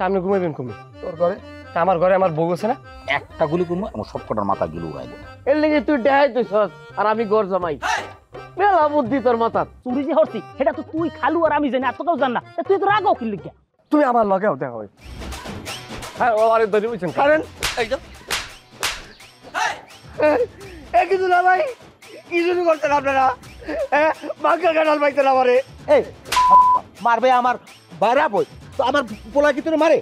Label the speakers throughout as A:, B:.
A: আপনি ঘুমাইবেন কমে
B: তোর ঘরে
A: আমার ঘরে আমার বউ আছে না
C: একটা গুলি করবো আমার সবকটার মাথা গিলু উড়াই দেবো।
B: এর লেগে তুই দেখাই তুই আর আমি ঘর জামাই মেলা বুদ্ধি তোর মাথা
D: চুরি যে হচ্ছি সেটা তো তুই খালু আর আমি জানি আর তো কেউ জান না তুই তো রাগাও কিনলি কে
A: তুমি আমার লগেও দেখা হয় হ্যাঁ ও আরে ধরে বুঝছেন
B: কারণ একদম কিছু না ভাই কি শুরু করছেন আপনারা বাঙ্কার কাটাল পাইতেন আমারে
C: এই মারবে আমার বাইরা বই তো আমার পোলা কি তোর মারে?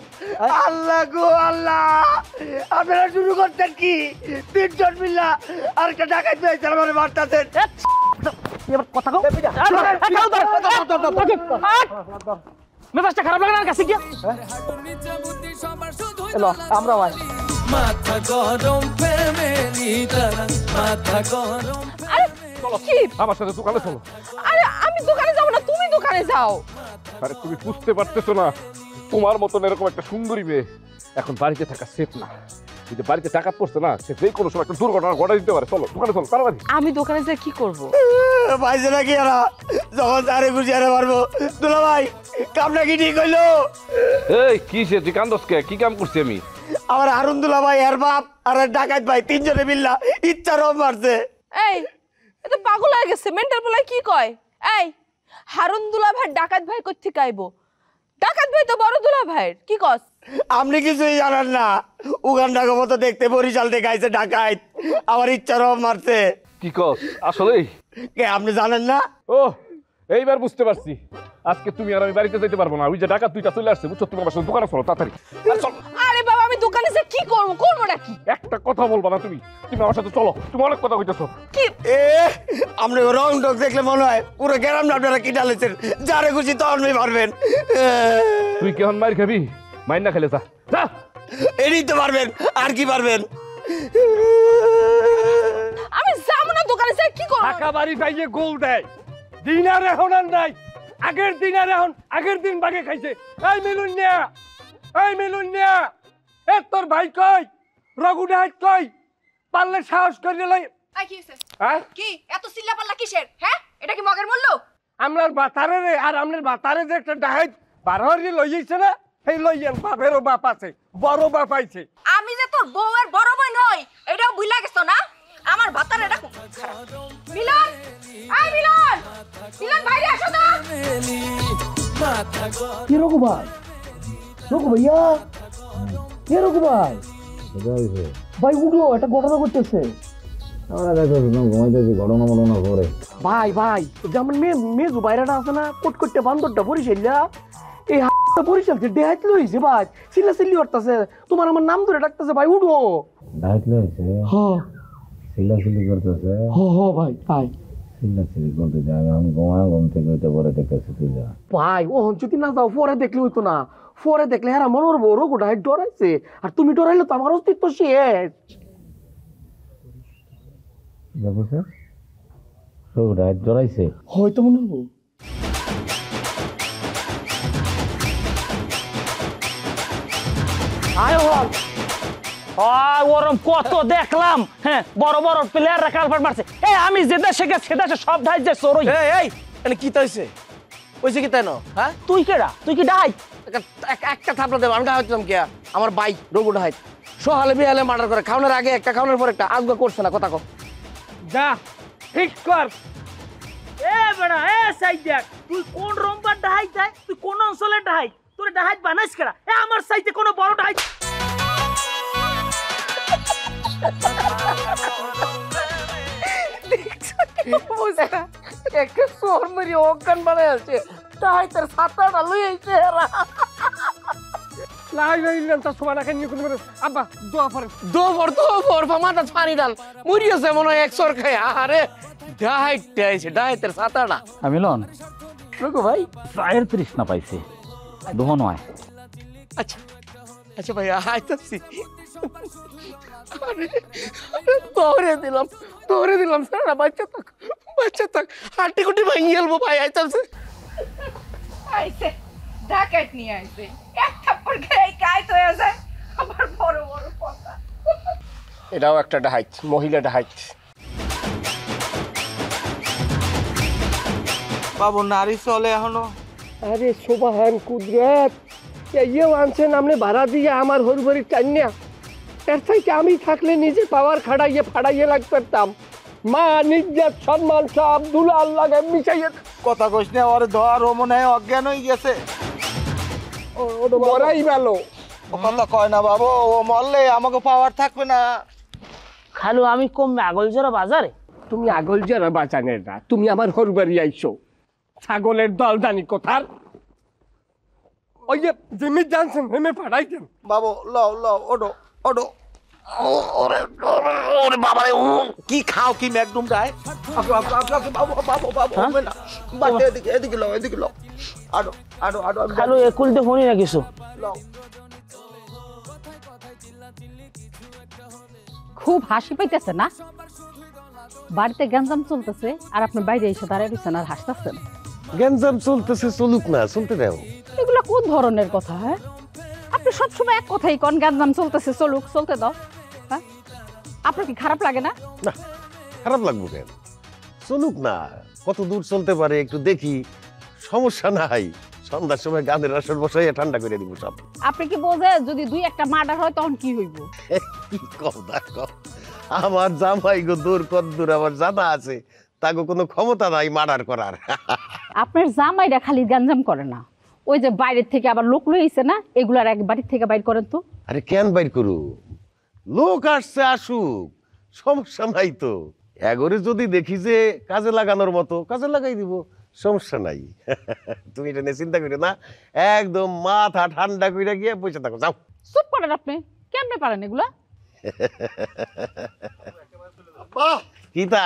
B: আল্লাহ গো আল্লাহ আপনারা শুরু করতেন কি 3 জন মিল্লা আর একটা ডাকাত হয়েছে আমার মারতেছেন
D: এবার কথা কও মেজাজটা খারাপ লাগে না কাছে গিয়া
B: এলো আমরা ভাই
E: মাথা গরম ফ্যামিলি তারা মাথা গরম
A: চলো আমার সাথে দোকানে চলো
F: আরে আমি দোকানে যাব না তুমি দোকানে যাও
A: আরে তুমি বুঝতে পারতেছো না তোমার মতন এরকম একটা সুন্দরী মেয়ে এখন বাড়িতে থাকা সেফ না এই যে বাড়িতে টাকা পড়ছে না সে যে কোনো সময় একটা দুর্ঘটনা ঘটে দিতে পারে চলো দোকানে চলো তাড়াতাড়ি
F: আমি দোকানে যাই কি করব
B: পাইছে নাকি এরা যখন তারে খুশি আরে মারবো দুলা ভাই কামটা কি ঠিক হইলো
A: এই কি সে তুই কান্দসকে কি কাম করছি আমি
B: আমার হারুন দুলা ভাই এর বাপ আর ডাকাত ভাই 3 জনে মিল্লা ইচ্ছারও মারছে
F: এই এটা পাগল হয়ে গেছে মেন্টাল বলাই কি কয় এই হারুন দুলা ভাই ডাকাত ভাই কই থেকে আইবো ডাকাত ভাই তো বড় দুলা ভাইয়ের কি কস
B: আপনি কিছুই জানেন না উগান্ডা মতো দেখতে বরিশাল থেকে আইছে ডাকাত আমার ইচ্ছারও মারছে
A: কি কস আসলেই
B: কে আপনি জানেন না
A: ও এইবার বুঝতে পারছি আজকে তুমি আর আমি বাড়িতে যেতে পারবো না ওই যে ডাকাত দুইটা চলে আসছে বুঝছো তুমি আমার সাথে দোকানে চলো তাড়াতাড়ি চলো
F: আরে বাবা আমি দোকানে যাই কি করব করবটা কি
A: একটা কথা বলবা না তুমি তুমি আমার সাথে চলো তুমি অনেক কথা কইতেছো
F: কি
B: এ আপনি রং টক দেখলে মনে হয় পুরো গ্রাম আপনারা কি ডালেছেন যারে খুশি তখনই পারবেন
A: তুই কেমন মার খাবি মাইর না খেলে যা
B: এরই তো পারবেন আর কি পারবেন
F: আমি যাব না দোকানে যাই কি করব
A: টাকা বাড়ি পাইয়ে গোল দেয় দিন আর এখন আর নাই আগের দিন আর এখন আগের দিন বাগে খাইছে এই মিলুন না এ তোর ভাই কই রঘু ডাইট কই পারলে সাহস করে লই
G: আই কি হইছে
A: হ্যাঁ
G: কি এত চিল্লাপাল্লা কিসের হ্যাঁ এটা কি মগের মূল্য
A: আমরার বাতারে রে আর আমনের বাতারে যে একটা ডাইট বারহরি লই যাইছে না এই লইয়েন বাপেরও বাপ আছে বড় বাপ আইছে
G: আমি যে তোর বউয়ের বড় বোন হই এটাও ভুলা গেছো না আমার ভাতার এটা মিলন আই মিলন মিলন বাইরে আসো তো
E: মাথা গরম
B: কি রঘু ভাই রঘু ভাইয়া কি রঘু ভাই ভাই উঠো একটা ঘটনা করতেছে ভাই ভাই যেমন মেজু বাইরেটা আছে না কোট করতে বান্দরটা বরিশাল্লা এই বরিশাল থেকে ডেহাইত লইছে ভাই চিল্লা চিল্লি করতেছে তোমার আমার নাম ধরে ডাকতেছে ভাই উঠো
H: ডাইট লইছে
B: হ্যাঁ
H: সিলাসিলি করতেছে
B: হ্যাঁ ভাই ভাই
H: সিলাসিলি করতেছে আমি ঘুম থেকে উঠে পরে দেখতেছি তুই যা
B: ভাই ও যদি না যাও পরে দেখলে হইতো না পরে দেখলে হ্যাঁ মনোর বড় গোটাই ডরাইছে আর তুমি ডরাইলে তো আমার অস্তিত্ব শেষ
H: বুঝছে ডাইট জড়াইছে
B: হয়তো মনে হবো
D: আয় হল ওরম কত দেখলাম হ্যাঁ বড় বড় প্লেয়াররা কালপাট মারছে এই আমি যে দেশে গেছি সে দেশে সব ঢাই যে চোরই
B: এই মানে কি তাইছে কইছে কি তাই না হ্যাঁ
D: তুই কেডা তুই কি ডাই
B: একটা থাপড়া দেব আমি হইতাম কে আমার বাইক রঘুটা হাইত সহালে বিহালে মার্ডার করে খাওয়ানোর আগে একটা খাওয়ানোর পর একটা আজকে করছে না কথা কো
A: যা ঠিক কর
D: এ বেড়া এ সাইড দেখ তুই কোন রম্বার ডাহাই যায় তুই কোন অঞ্চলে ডাহাই তোর ডাহাই বানাইস কেডা এ আমার সাইডে কোন বড় ডাহাই
F: বুঝতা
B: একটা সোর মেরি অজ্ঞান বানায় আছে তাই তার ছাতাটা লই আইছে এরা
A: লাই লাই লাই তা সোনা খাই নিয়ে কোন আব্বা দোয়া পড়ে
B: দো ফর মাথা পানি ডাল মুরিয়েছে মনে হয় 100 খায় আরে ডাইটের ছাতাটা
C: আমি লন
B: রঘু ভাই
C: চায়ের তৃষ্ণা পাইছে দোহন হয়
B: আচ্ছা আচ্ছা ভাই আইতাছি তোরে দিলাম স্যার বাচ্চা থাক হাঁটি কুটি ভাঙি গেলবো ভাই আইতাছি
G: আইছে ডাকাত নিয়ে আইছে এক থাপ্পড় খেয়ে কাইত হয়ে যায় আবার বড় বড় কথা
B: এটাও একটা ডাহাইত মহিলা ডাহাইত
I: বাবু নারী চলে এখনো
B: আরে সোবাহান কুদরত
A: ইয়েও আনছেন আপনি ভাড়া দিয়ে আমার হরবরির টান্যা এর থেকে আমি থাকলে নিজে পাওয়ার খাড়াইয়ে ফাড়াইয়ে লাগ পারতাম মা নিজ্জাত সম্মান সব দুলাল লাগে মিশাইয়ে
C: কথা কইস না ওরে ধর ও মনে হয় অজ্ঞান হয়ে গেছে
A: মরাই ভালো
C: ও কথা কয় না বাবু ও মরলে আমাকে পাওয়ার থাকবে না
D: খালু আমি কমবে আগল জোড়া বাজারে
A: তুমি আগল যারা বাঁচানের না তুমি আমার হরবারি আইছো ছাগলের দল জানি কোথার ওই যে জিমি জানছেন হেমে ফাড়াইছেন
C: বাবু লও লও ওডো ওডো ওরে ওরে বাবা রে ও কি খাও কি ম্যাকডুম গায় বাবু বাবু বাবু হবে না বাদ এদিকে এদিকে লও আডো আডো আডো
D: খালু একুলতে ফোনই না কিছু
C: লও
I: খুব হাসি পাইতেছে না বাড়িতে গ্যাঞ্জাম চলতেছে আর আপনি বাইরে এসে দাঁড়িয়ে রয়েছেন আর হাসতেছেন
B: গ্যাঞ্জাম চলতেছে চলুক না চলতে দাও
I: এগুলো কোন ধরনের কথা হ্যাঁ আপনি সবসময় এক কথাই কোন গ্যাঞ্জাম চলতেছে চলুক চলতে দাও হ্যাঁ আপনার কি খারাপ লাগে না
B: না খারাপ লাগবে কেন চলুক না কত দূর চলতে পারে একটু দেখি সমস্যা নাই সন্ধ্যার সময় গানের আসর বসাই ঠান্ডা করে দিব সব
I: আপনি কি বোঝে যদি দুই একটা মার্ডার হয় তখন কি হইব
B: কি কথা কও আমার জামাই গো দূর কদ্দূর আমার জানা আছে তাকে কোনো ক্ষমতা নাই মার্ডার করার
I: আপনার জামাইরা খালি গ্যাঞ্জাম করে না ওই যে বাইরের থেকে আবার লোক লইছে না এগুলার এক বাড়ির থেকে বাইর করেন তো
B: আরে কেন বাইর করু লোক আসছে আসুক সমস্যা নাই তো এগরে যদি দেখি যে কাজে লাগানোর মতো কাজে লাগাই দিব সমস্যা নাই তুমি এটা নিয়ে চিন্তা করি না একদম মাথা ঠান্ডা করে গিয়ে বসে থাকো যাও
I: চুপ করেন আপনি কেমনে পারেন এগুলা
B: কিতা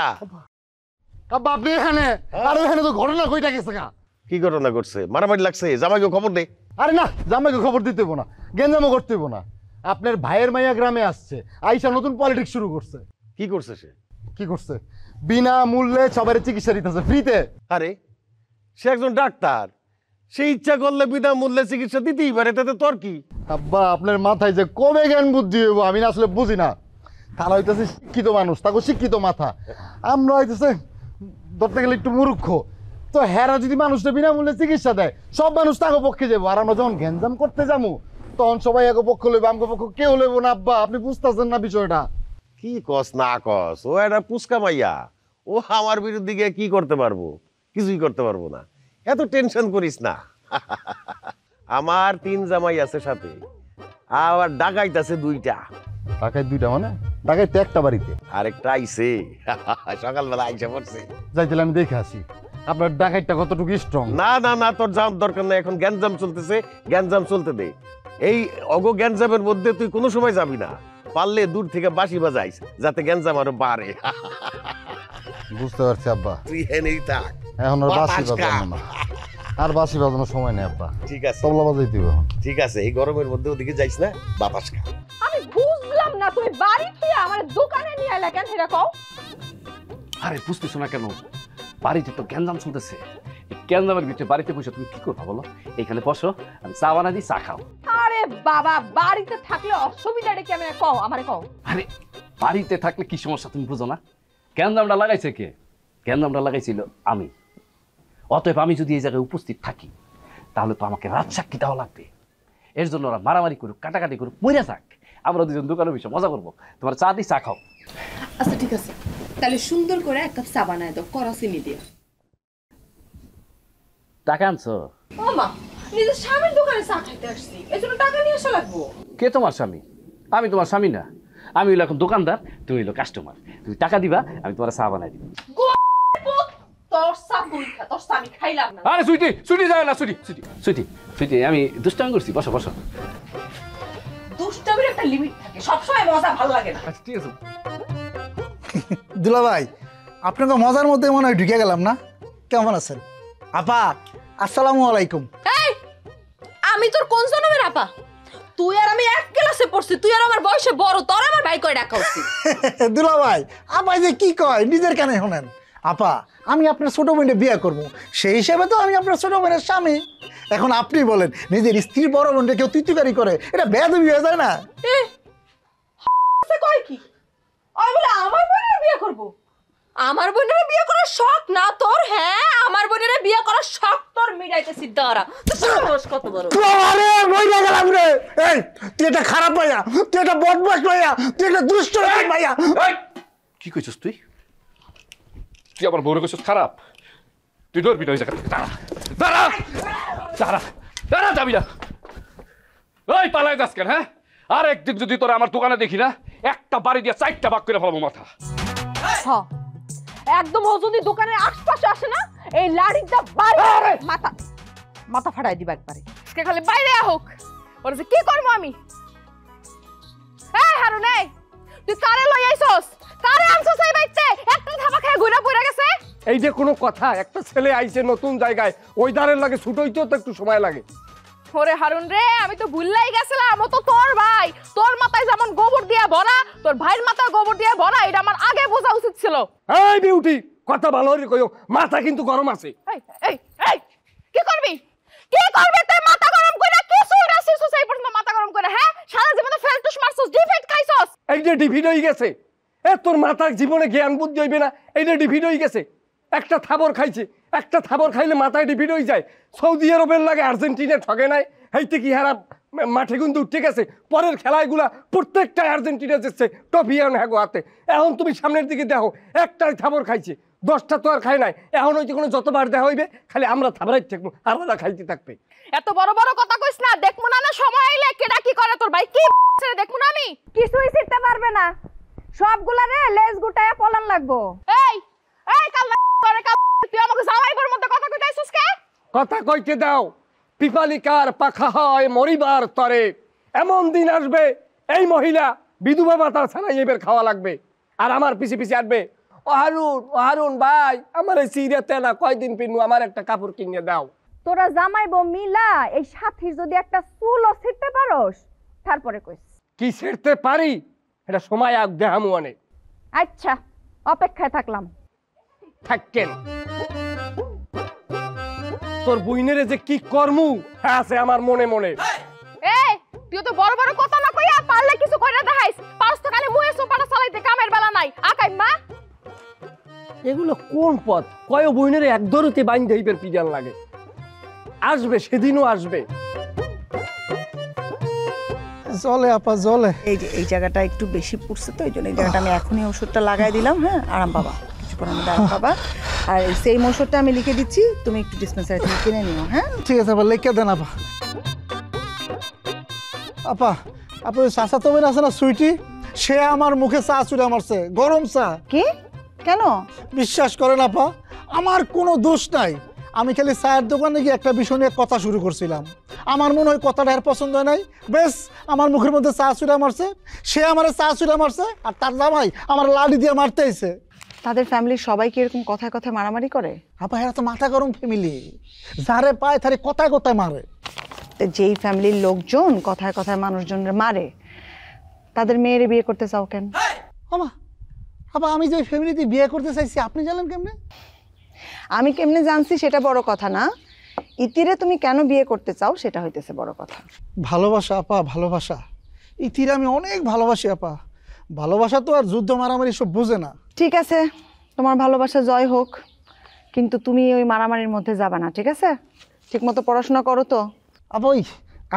C: আব্বা আপনি এখানে আর এখানে তো ঘটনা কইটা গেছে গা
B: কি ঘটনা ঘটছে মারামারি লাগছে জামাইকে খবর দে
C: আরে না জামাইকে খবর দিতে হইব না গেঞ্জামও করতে হইব না আপনার ভাইয়ের মাইয়া গ্রামে আসছে আইসা নতুন পলিটিক্স শুরু করছে
B: কি করছে সে
C: কি করছে বিনা মূল্যে সবার চিকিৎসা দিতেছে ফ্রিতে
B: আরে সে একজন ডাক্তার সে ইচ্ছা করলে বিনামূল্যে চিকিৎসা দিতেই পারে তাতে তোর কি
C: আব্বা আপনার মাথায় যে কবে জ্ঞান বুদ্ধি হইব আমি না আসলে বুঝি না তারা হইতেছে শিক্ষিত মানুষ তাকে শিক্ষিত মাথা আমরা হইতেছে ধরতে গেলে একটু মূর্খ তো হেরা যদি মানুষটা বিনামূল্যে চিকিৎসা দেয় সব মানুষ তাকে পক্ষে যাবো আর আমরা যখন গ্যাঞ্জাম করতে যাবো তখন সবাই এক পক্ষ লইব আমকে পক্ষ কেউ লইব না আব্বা আপনি বুঝতেছেন না বিষয়টা
B: কি কস না কস ও একটা পুচকা মাইয়া ও আমার বিরুদ্ধে গিয়ে কি করতে পারবো কিছুই করতে পারবো না এত টেনশন করিস না আমার 3 জামাই আছে সাথে আবার ডাকাইত আছে 2টা
C: ডাকাই 2টা মানে ডাকাই তো একটা বাড়িতে
B: আরেকটা আইছে সকালবেলা আইসা পড়ছে
C: যাইতে আমি দেখে আসি আপনার ডাকাইটা কতটুকু স্ট্রং
B: না না না তোর যাওয়ার দরকার নেই এখন গ্যাঞ্জাম চলতেছে গ্যাঞ্জাম চলতে দে এই অগো গ্যাঞ্জামের মধ্যে তুই কোনো সময় যাবি না পারলে দূর থেকে বাঁশি বাজাইস যাতে গ্যাঞ্জাম আরো বাড়ে
C: বুঝতে পারছি আব্বা
B: তুই এনেই থাক
C: এখন আর বাঁশি
B: বাতাস খা।
C: বাজানো না আর বাঁশি বাজানোর সময় নেই আব্বা
B: ঠিক আছে
C: তবলা বাজাই দিব এখন
B: ঠিক আছে এই গরমের মধ্যে ওদিকে যাইস না বাতাস খা
F: আমি বুঝলাম না তুমি বাড়ি থেকে আমার দোকানে নিয়ে এলে কেন সেটা কও
J: আরে বুঝতেছো না কেন বাড়িতে তো গ্যাঞ্জাম চলতেছে গ্যাঞ্জামের ভিতরে বাড়িতে বসে তুমি কি করবা বলো এখানে বসো আমি চা বানা দিই চা খাও
F: আরে বাবা বাড়িতে থাকলে অসুবিধাটা কি আমি কও আমারে কও
J: আরে বাড়িতে থাকলে কি সমস্যা তুমি বুঝো না গ্যাঞ্জামটা লাগাইছে কে গ্যাঞ্জামটা লাগাইছিল আমি অতএব আমি যদি এই জায়গায় উপস্থিত থাকি তাহলে তো আমাকে রাত সাক্ষী দেওয়া লাগবে এর জন্য ওরা মারামারি করুক কাটাকাটি করুক মরে থাক আমরা দুজন দোকানে বসে মজা করবো তোমার চা দিই চা খাও
G: আচ্ছা ঠিক আছে তাহলে সুন্দর করে এক কাপ চা বানায় দাও কড়া চিনি দিয়ে
J: টাকা আনছো
F: ও মা নিজের স্বামীর দোকানে চা খাইতে আসছি এজন্য টাকা নিয়ে আসা লাগবো
J: কে তোমার স্বামী আমি তোমার স্বামী না আমি হইলো এখন দোকানদার তুমি হইলো কাস্টমার তুমি টাকা দিবা আমি তোমার চা বানাই দিব
F: তোর চা তুই খা তোর চা আমি খাইলাম না
J: আরে সুইটি সুইটি যায় না সুইটি সুইটি সুইটি সুইটি আমি দুষ্টামি করছি বসো বসো
F: দুষ্টামির একটা লিমিট থাকে সবসময় মজা ভালো লাগে না
J: আচ্ছা ঠিক আছে
K: দুলা ভাই আপনাকে মজার মধ্যে মনে হয় ঢুকে গেলাম না কেমন আছেন আপা আসসালামু আলাইকুম
F: এই আমি তোর কোন জন্মের আপা তুই আর আমি এক ক্লাসে পড়ছি তুই আর আমার বয়সে বড় তোর আমার ভাই কয় ডাকা উচিত
K: দুলা ভাই আপা যে কি কয় নিজের কানে শোনেন আপা আমি আপনার ছোট বোনকে বিয়ে করবো সেই হিসেবে তো আমি আপনার ছোট বোনের স্বামী এখন আপনি বলেন নিজের স্ত্রীর বড় বোনকে কেউ তুইতুকারি করে এটা বেয়াদবি হয়ে যায় না
F: কয় কি আমি বলে আমার বোনের বিয়ে করব
G: আমার বোনের বিয়ে করার শখ না তোর? হ্যাঁ, আমার বোনের বিয়ে করার শখ তোর মিটাইতেছি দাঁড়া। তোর সাহস কত বড়!
K: আরে মইরা গেলাম রে। এই তুই এটা খারাপ ভাইয়া, তুই এটা বদমাশ ভাইয়া, তুই এটা দুষ্ট ভাইয়া।
J: কি কইছস তুই? তুই আমার বউরে কইছস খারাপ? তুই ডরবি না ওই জায়গা থেকে। দাঁড়া দাঁড়া দাঁড়া দাঁড়া, যাবি না। ওই পালাই যাস কেন? হ্যাঁ, আর একদিন যদি তোরা আমার দোকানে দেখি না, একটা বাড়ি দিয়ে 4টা ভাগ করে ফেলাবো মাথা।
F: একদম ও যদি দোকানের আশপাশে আসে না, এই লাড়িটা বাড়ি মাথা মাথা ফাটাই দিবা একবারে। আজকে খালি বাইরে হোক, ওর যে কি করবো আমি। এই হারুন, এই তুই কারে লই আইছস? কারে আনছস এই বাইতে? একটা ধাবা খেয়ে ঘুরে পড়ে গেছে।
A: এই যে কোনো কথা, একটা ছেলে আইছে নতুন জায়গায়, ওই দাঁড়ের লাগে ছুট হইতেও তো একটু সময় লাগে।
F: ওরে হারুন রে, আমি তো ভুললাই গেছিলাম, ও তো তোর ভাই। তোর মাথায় যেমন গোবর দিয়ে ভরা, তোর ভাইয়ের মাথায় গোবর দিয়ে ভরা, এটা আমার আগে বোঝা উচিত ছিল।
A: এই বিউটি, কথা ভালো করে কইও, মাথা কিন্তু গরম আছে।
F: এই এই এই কি করবি? কি করবি তুই? মাথা গরম কইরা কি সুইরাছিস এই পর্যন্ত মাথা গরম করে? হ্যাঁ, সারা জীবন তো ফেলটুস মারছস, ডিফেক্ট খাইছস।
A: এই যে ডিফিট হয়ে গেছে, তোর মাথার জীবনে জ্ঞান বুদ্ধি হইবে না, এইটা ডিফিট হয়ে গেছে। একটা থাবর খাইছে, একটা থাবর খাইলে মাথায় ডিফিট হয়ে যায়। সৌদি আরবের লাগে আর্জেন্টিনা ঠগে নাই, হেইতে কি হারা মাঠে কিন্তু উঠে গেছে। পরের খেলাগুলা প্রত্যেকটা আর্জেন্টিনা যাচ্ছে ট্রফি হ্যাগো হাতে। এখন তুমি সামনের দিকে দেখো, একটাই থাবর খাইছে, 10টা তো আর খায় নাই। এখন হইতে কোনো যতবার দেখা হইবে খালি আমরা থাবরাই থাকবো, আলাদা খাইতে থাকবে।
F: এত বড় বড় কথা কইস না। দেখমু না না সময় আইলে কেডা কি করে তোর ভাই, কি ছেড়ে দেখমু না আমি।
I: কিছুই ছিড়তে পারবে না, সবগুলা রে লেজ গুটায়া পলান লাগবো।
F: এই এই কাল করে কাল তুই আমাকে জামাইবার মধ্যে কথা কইতাইছস কে?
A: কথা কইতে দাও। পিপালিকার পাখা হয় মরিবার তরে, এমন দিন আসবে এই মহিলা বিধবা ভাতা ছাড়াই এবার খাওয়া লাগবে, আর আমার পিছে পিছে আসবে, ও হারুন ভাই, আমার এই সিরিয়াতে না কয়দিন পিনু, আমার একটা কাপড় কিনে দাও।
I: তোরা জামাইবো মিলা এই সাথীর যদি একটা চুলও ছিড়তে পারোস, তারপরে কইস।
A: কি ছেড়তে পারি এটা সময় আগ দেহামু অনেক।
I: আচ্ছা, অপেক্ষায় থাকলাম।
A: থাকেন তোর বইনেরে যে কি কর্মু আছে আমার মনে মনে।
F: এই তুই তো বড় বড় কথা না কইয়া পারলে কিছু কইরা দেখাইস। পাঁচ তো খালি মুয়ে সোপাটা চালাইতে কামের বেলা নাই। আকাই মা,
A: এগুলো কোন পথ? কয় বইনেরে এক দরতে বাইন্ধে হইবার পিজান লাগে। আসবে, সেদিনও আসবে।
K: জলে আপা জলে।
L: এই যে এই জায়গাটা একটু বেশি পড়ছে, তো এই জন্য এই জায়গাটা আমি এখনই ওষুধটা লাগাই দিলাম। হ্যাঁ, আরাম পাবা, কিছুক্ষণ আমি আরাম পাবা। আর সেই ওষুধটা আমি লিখে দিচ্ছি, তুমি একটু ডিসপেন্সারি থেকে কিনে নিও। হ্যাঁ
K: ঠিক আছে আপা, লিখে দেন আপা। আপা আপনার ওই চাচা তো আছে না সুইটি, সে আমার মুখে চা চুড়ে মারছে, গরম চা।
L: কি? কেন?
K: বিশ্বাস করেন আপা, আমার কোনো দোষ নাই। আমি খালি চায়ের দোকানে গিয়ে একটা বিষয় নিয়ে কথা শুরু করছিলাম, আমার মনে হয় কথাটা আর পছন্দ হয় নাই, বেশ আমার মুখের মধ্যে চা চুড়ে মারছে। সে আমার চা চুড়ে মারছে, আর তার জামাই আমার লাঠি দিয়ে মারতে আইছে।
L: তাদের ফ্যামিলির সবাই কি এরকম কথায় কথায় মারামারি করে?
K: আপা এরা তো মাথা গরম ফ্যামিলি, যারে পায় তারে কথায় কথায় মারে।
L: যেই ফ্যামিলির লোকজন কথায় কথায় মানুষজনের মারে, তাদের মেয়েরে বিয়ে করতে চাও কেন?
K: আপা আমি যে ফ্যামিলিতে বিয়ে করতে চাইছি, আপনি জানেন কেমনে?
L: আমি কেমনে জানছি সেটা বড় কথা না, ইতিরে তুমি কেন বিয়ে করতে চাও সেটা হইতেছে বড় কথা।
K: ভালোবাসা আপা, ভালোবাসা। ইতিরে আমি অনেক ভালোবাসি আপা। ভালোবাসা তো আর যুদ্ধ মারামারি সব বুঝে না।
L: ঠিক আছে, তোমার ভালোবাসা জয় হোক, কিন্তু তুমি ওই মারামারির মধ্যে যাবে না, ঠিক আছে? ঠিক মতো পড়াশোনা করো তো।
K: আপা ওই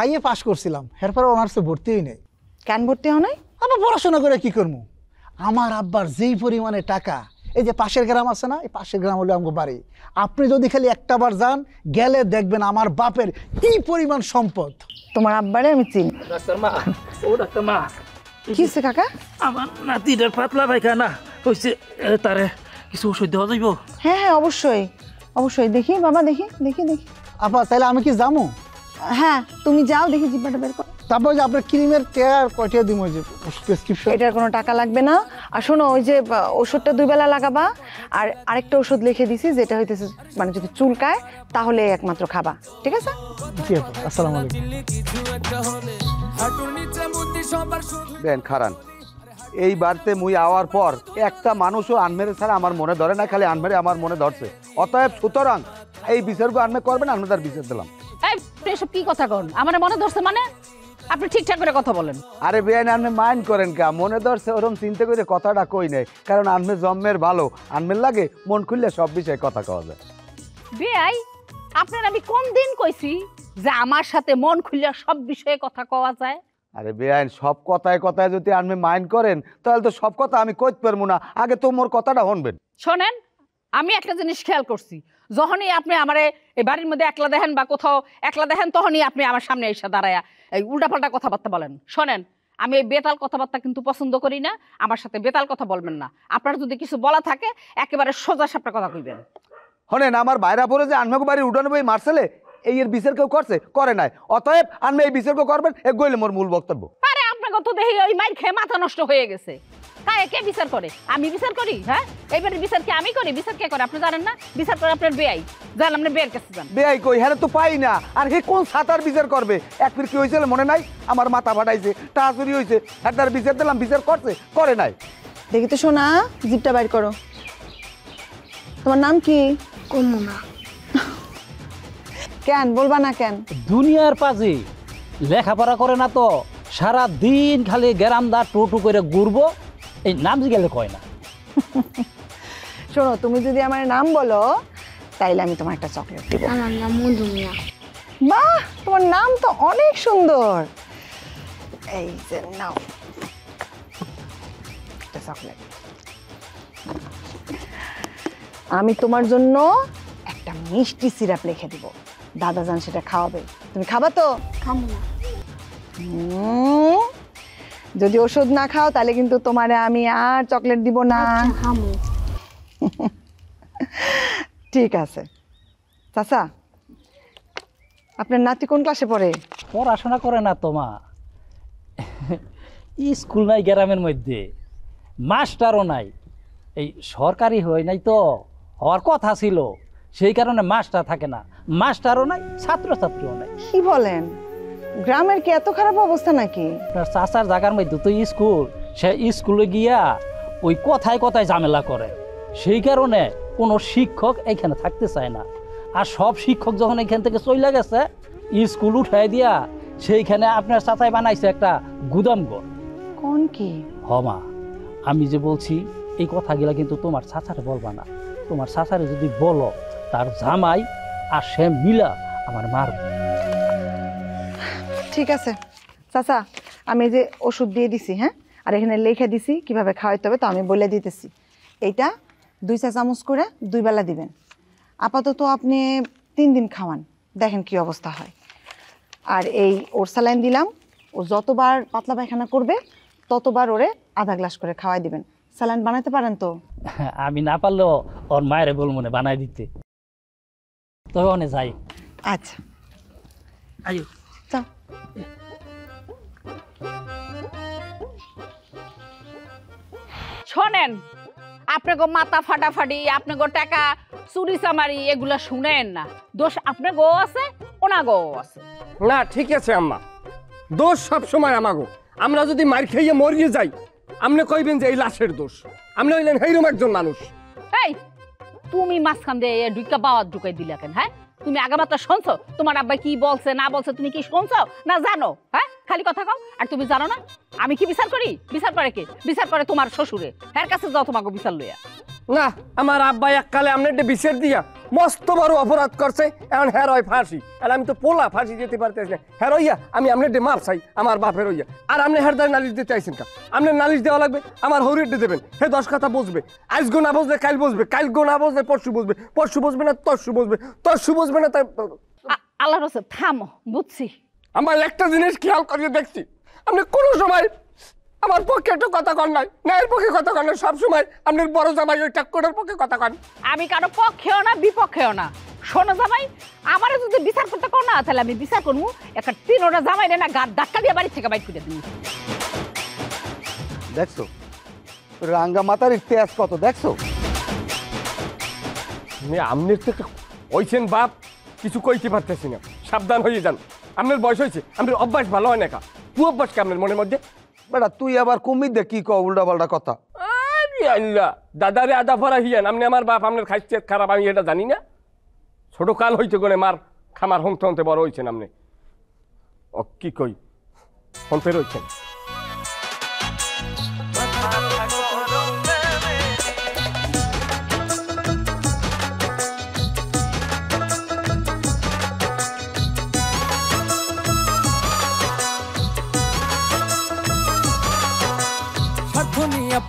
K: আইএ পাস করছিলাম, এরপরে অনার্সে ভর্তিই নেই।
L: কেন ভর্তি হও নাই?
K: আপা পড়াশোনা করে কি করবো? আমার আব্বার যেই পরিমাণে টাকা, এই যে পাশের গ্রাম আছে না, এই পাশের গ্রাম হলো আমার বাড়ি। আপনি যদি খালি একটা বার যান, গেলে দেখবেন আমার বাপের কি পরিমাণ সম্পদ।
L: তোমার আব্বারে আমি চিনি।
D: ডাক্তার মা, ও ডাক্তার মা,
L: কি হচ্ছে কাকা?
D: আমার নাতিটার পাতলা পায়খানা হইছে, তারে কিছু ওষুধ দেওয়া যাইব?
L: হ্যাঁ হ্যাঁ, অবশ্যই অবশ্যই। দেখি বাবা, দেখি দেখি দেখি।
K: আপা তাহলে আমি কি যাবো?
L: হ্যাঁ তুমি যাও, দেখি জিব্বাটা বের করো।
K: তারপর যে আপনার ক্রিমের টেয়ার কয়টা দিব, যে প্রেসক্রিপশন?
L: এটার কোনো টাকা লাগবে না। আর শোনো, ওই যে ওষুধটা 2 বেলা লাগাবা, আর আরেকটা ওষুধ লিখে দিছি, যেটা হইতেছে মানে যদি চুলকায় তাহলে একমাত্র খাবা, ঠিক আছে?
K: জি আপা, আসসালামু আলাইকুম।
M: বেন খারান, এই বাড়িতে মুই আওয়ার পর একটা মানুষও আনমেরে ছাড়া আমার মনে ধরে না, খালি আনমেরে আমার মনে ধরছে। অতএব সুতরাং এই বিচারকে আনমে করবেন, আমি তার বিচার দিলাম।
I: এই এসব কি কথা কন? আমার মনে ধরছে মানে? আপনি ঠিকঠাক করে কথা বলেন।
M: আরে বেআইন আপনি মাইন্ড করেন কা, মনে ধরছে ওরম চিন্তা করে কথাটা কই নাই, কারণ আনমে জন্মের ভালো, আনমের লাগে মন খুললে সব বিষয়ে কথা কওয়া যায়।
I: বেআই, আপনার আমি কোন দিন কইছি যে আমার সাথে মন খুলে সব বিষয়ে কথা কওয়া যায়?
M: আরে বেআইন সব কথায় কথায় যদি আনমে মাইন্ড করেন তাহলে তো সব কথা আমি কইতে পারবো না, আগে তো মোর কথাটা শুনবেন।
I: শোনেন, আমি একটা জিনিস খেয়াল করছি, যখনই আপনি আমারে এই বাড়ির মধ্যে একলা দেখেন বা কোথাও একলা দেখেন, তখনই আপনি আমার সামনে এসে দাঁড়ায়া এই উল্টাপাল্টা কথাবার্তা বলেন। শোনেন, আমি এই বেতাল কথাবার্তা কিন্তু পছন্দ করি না, আমার সাথে বেতাল কথা বলবেন না। আপনার যদি কিছু বলা থাকে একেবারে সোজা সাপটা কথা কইবেন।
M: শোনেন, আমার বাইরা পরে যে আনমেকে বাড়ির উঠানো বই মারছেলে, এই এর বিচার কেউ করছে? করে নাই। অতএব আনমে এই বিচার কেউ করবেন, এ গইলে মোর মূল বক্তব্য।
I: আরে আপনাকে তো দেখি ওই মাইর খেয়ে মাথা নষ্ট হয়ে গেছে। কায়ে কে বিচার করে? আমি বিচার করি? হ্যাঁ, এইবারের বিচার কি আমি করি? বিচার কে করে আপনি জানেন না? বিচার করে আপনার বেআই। জান, আপনি বের কাছে যান।
M: বেআই কই? হ্যাঁ তো পাই না। আর হে কোন সাতার বিচার করবে? এক ফির কি হয়েছিল মনে নাই? আমার মাথা ফাটাইছে, টাকা চুরি হয়েছে, হ্যাঁ তার বিচার দিলাম, বিচার করছে? করে নাই।
L: দেখি তো শোনা, জিপটা বাইর করো। তোমার নাম কি?
N: কমুনা।
L: কেন বলবা না কেন?
N: দুনিয়ার পাজি লেখাপড়া করে না তো, সারা দিন খালি গেরামদা টোটো করে ঘুরবো, এই নাম জিজ্ঞাসা কয় না।
L: শোনো, তুমি যদি আমার নাম বলো তাইলে আমি তোমার একটা চকলেট দিব।
N: আমার নাম মধুমিয়া।
L: বাহ, তোমার নাম তো অনেক সুন্দর। এই যে নাও একটা চকলেট। আমি তোমার জন্য একটা মিষ্টি সিরাপ লিখে দিব, দাদা জান সেটা খাওয়াবে। তুমি খাবা তো?
N: খাবো না।
L: যদি ওষুধ না খাও তাহলে কিন্তু তোমারে আমি আর চকলেট দিব না।
N: খাবো।
L: ঠিক আছে। চাচা, আপনার নাতি কোন ক্লাসে পড়ে?
N: পড়াশোনা করে না তোমা, স্কুল নাই গ্রামের মধ্যে, মাস্টারও নাই। এই সরকারি হয় নাই তো, হওয়ার কথা ছিল, সেই কারণে মাস্টার থাকে না, মাস্টারও নাই, ছাত্রছাত্রীও নাই।
L: কি বলেন? গ্রামের কি এত খারাপ অবস্থা নাকি?
N: আপনার চাচার জায়গার মধ্যে তো স্কুল, সে স্কুলে গিয়া ওই কথায় কথায় ঝামেলা করে, সেই কারণে কোনো শিক্ষক এখানে থাকতে চায় না। আর সব শিক্ষক যখন এখান থেকে চলে গেছে, স্কুল উঠাই দিয়া সেইখানে আপনার চাচাই বানাইছে একটা গুদামঘর।
L: কোন কি?
N: হমা, আমি যে বলছি এই কথাগুলা কিন্তু তোমার চাচারে বলবা না। তোমার চাচারে যদি বলো, তার জামাই আর সে মিলা আমার মারব।
L: ঠিক আছে চাচা, আমি যে ওষুধ দিয়ে দিছি, হ্যাঁ, আর এখানে লেখা দিছি কিভাবে খাওয়াইতে হবে, তো আমি বলে দিতেছি। এইটা 2 চা চামচ করে 2 বেলা দিবেন। আপাতত আপনি 3 দিন খাওয়ান, দেখেন কি অবস্থা হয়। আর এই ওর স্যালাইন দিলাম, ও যতবার পাতলা পায়খানা করবে ততবার ওরে আধা গ্লাস করে খাওয়াই দিবেন। স্যালাইন বানাইতে পারেন তো?
N: আমি না পারলেও ওর মায়ের বল মনে বানাই দিতে। তবে অনে যাই।
L: আচ্ছা,
N: আয়ো
L: যাও।
I: শোনেন, আপনাকে মাথা ফাটাফাটি, আপনাকে টাকা চুরি চামারি এগুলা শুনেন না। দোষ আপনার গো আছে, ওনা গো আছে।
A: না, ঠিক আছে আম্মা, দোষ সব সময় আমাগো। আমরা যদি মার খেয়ে মরিয়ে যাই, আপনি কইবেন যে এই লাশের দোষ। আপনি হইলেন সেইরকম একজন মানুষ।
I: এই, তুমি মাঝখান দিয়ে ঢুকা বাওয়াত ঢুকাই দিলা কেন? হ্যাঁ, তুমি আগামাতা শুনছো তোমার আব্বা কি বলছে না বলছে? তুমি কি শুনছো না জানো? হ্যাঁ, খালি কথা কও। আর তুমি জানো না আমি কি বিচার করি? বিচার করে কে? বিচার করে তোমার শ্বশুরে। এর কাছে যাও তোমাকে বিচার লইয়া।
A: না, আমার আব্বা এককালে আপনার বিচার দিয়া মস্ত বড় অপরাধ করছে, এখন হ্যার হয় ফাঁসি। আর আমি তো পোলা ফাঁসি যেতে পারতেছি না। হ্যার হইয়া আমি আপনার মাপ চাই, আমার বাপের হইয়া। আর আপনি হ্যার দ্বারা নালিশ দিতে আইসেন কা? আপনার নালিশ দেওয়া লাগবে, আমার হরির দেবেন। হে 10 কথা বুঝবে, আজ গো না বুঝলে কাল বুঝবে, কাল গো না বুঝলে পরশু বুঝবে, পরশু বুঝবে না তরশু বুঝবে, তরশু বুঝবে না তার।
I: আল্লাহ রসে থামো, বুঝছি।
A: আমার একটা জিনিস খেয়াল করিয়ে দেখছি, আপনি কোনো সময় আমার পক্ষে একটা কথা কন নাই, ন্যায়ের পক্ষে কথা কন না। সবসময় আপনার বড় জামাই ওই টাক্করের পক্ষে কথা কন।
I: আমি কারো পক্ষেও না বিপক্ষেও না। শোনো জামাই, আমারে যদি বিচার করতে কর না, তাহলে আমি বিচার করবো একটা 3টা জামাই রে না গাদ ধাক্কা দিয়ে বাড়ি থেকে বাইর করে দিই।
M: দেখছো রাঙ্গা মাতার তেজ কত, দেখছো?
A: আপনি তো ওইছেন বাপ, কিছু কইতে পারতেছি না। সাবধান হয়ে যান, আপনার বয়স হয়েছে, আপনার অভ্যাস ভালো হয় না। কা কু অভ্যাস কি আপনার মনের মধ্যে?
M: বেটা তুই আবার কুমির দে কি কও উল্টা পাল্টা কথা।
A: আল্লাহ, দাদারে আদা ফরা হিয়ান। আপনি আমার বাপ, আপনার খাইছে খারাপ আমি এটা জানি না? ছোট কাল হইতে গেলে মার খামার হংতে হংতে বড় হয়েছেন আপনি। ও কি কই, ফোন পে রয়েছে।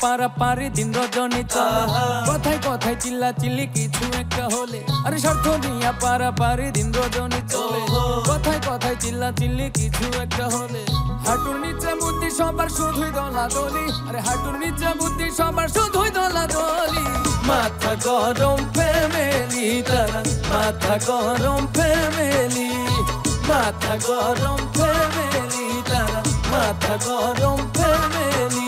E: পারাপারি দিন রজনী চলে কথায় কথায় চিল্লা চিল্লি কিছু একটা হলে আরে স্বার্থ নিয়ে পারাপারি দিন রজনী চলে কথায় কথায় চিল্লা চিল্লি কিছু একটা হলে হাঁটুর নিচে বুদ্ধি সবার শুধুই দলাদলি আরে হাঁটুর নিচে বুদ্ধি সবার শুধুই দলাদলি মাথা গরম ফ্যামিলি তারা মাথা গরম ফ্যামিলি মাথা গরম ফ্যামিলি তারা মাথা গরম ফ্যামিলি